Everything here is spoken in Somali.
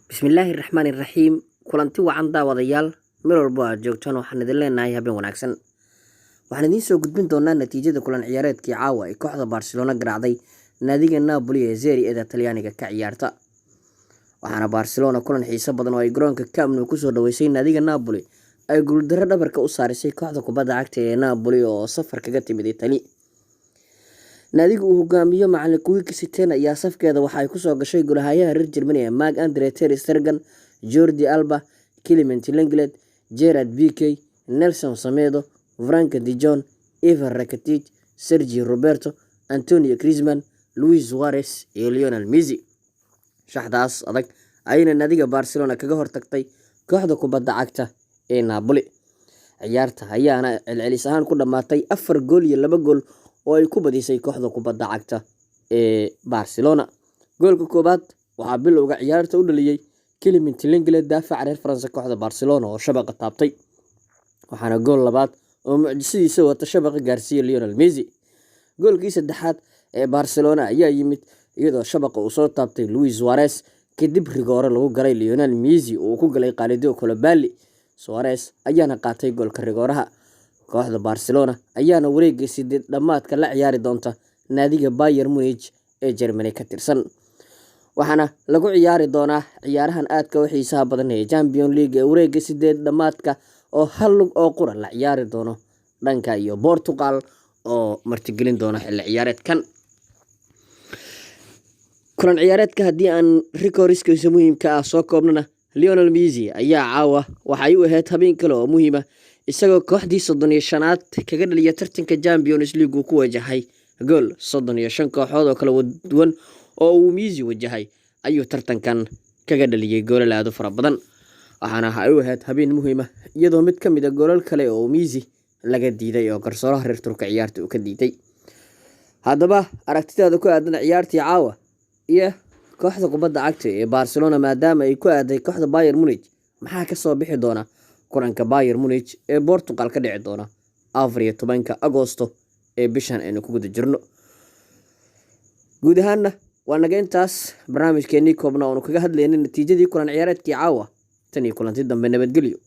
bismillaahi raxmaani raxiim kulanti wacan daawadayaal meel walbo aad joogtaan waxaan idin leenahay habeen wanaagsan. waxaan idiin soo gudbin doonaa natiijada kulan ciyaareedkii caawa ay kooxda Barcelona garaacday naadiga Napoli ee Serie A Talyaaniga ka ciyaarta. waxaana Barcelona kulan xiiso badan oo ay garoonka Camp Nou kusoo dhaweysay naadiga Napoli ay guuldarro dhabarka u saarisay kooxda kubadda cagta ee Napoli oo safar kaga timid Italy. naadiga uu hogaamiyo macallin Quique Setien ayaa safkeeda waxa ay kusoo gashay golahayaha reer Germany ee Marc-Andre ter Stegen, Jordi Alba, Clement Lenglet, Gerard Piqué, Nelson Semedo, Frank de Jong, Ivan Rakitic, Sergio Roberto, Antonio Griezmann, Luis Suarez iyo Lionel Messi. shaxdaas adag ayna naadiga Barcelona kaga hortagtay kooxda kubadda cagta ee Napoli. ciyaarta ayaana celcelis ahaan ku dhamaatay 4 gool iyo 2 gool oo ay ku badisay kooxda kubadda cagta ee Barcelona. goolka koobaad waxaa bilowga ciyaarta u dhaliyay Clement Lenglet daafaca reer Faransa kooxda Barcelona oo shabaqa taabtay. waxaana gool labaad oo mucjisadiisa wata shabaqa gaarsiiyay Lionel Messi. goolkii saddexaad ee Barcelona ayaa yimid iyadoo shabaqa uu soo taabtay Luis Suarez kadib rigoore lagu galay Lionel Messi oo ku galay Khalido Koulibaly. Suarez ayaana qaatay goolka rigooraha. kooxda Barcelona ayaana wareegga sideed dhamaadka la ciyaari doonta naadiga Bayern Munich ee Germany ka tirsan. waxaana lagu ciyaari doonaa ciyaarahan aadka u xiisaha badan ee Champions League ee wareegga sideed dhamaadka oo hal lug oo qura la ciyaari doono dhanka iyo Portugal oo martigelin doona xilli ciyaareedkan. kulan ciyaareedka haddii aan records-kiisa muhiimka ah soo koobnana Lionel Messi ayaa caawa waxa ay u ahayd habeen kale oo muhiim ah isagoo kooxdii 35aad kaga dhaliya tartanka Champions League uu ku wajahay gool 35 kooxood oo kala duwan oo uu Messi wajahay ayuu tartankan kaga dhaliyay goolal aad u fara badan. waxaana ay u ahayd habeen muhiim ah iyadoo mid ka mid ah goolal kale oo Messi laga diiday oo garsooraha reer Turka ciyaarta uu ka diiday. haddaba aragtidaada ku aadan ciyaartii caawa iyo kooxda kubadda cagta ee Barcelona maadaama ay ku aaday kooxda Bayern Munich maxaa ka soo bixi doona kulanka Bayern Munich ee Portugal ka dhici doona 14 Agoosto ee bishan aynu ku guda jirno. guud ahaanna waa naga intaas barnaamijkeennii koobna oo kaga hadlaynay natiijadii kulan ciyaareedkii caawa tan iyo kulanti dambe nabadgelyo.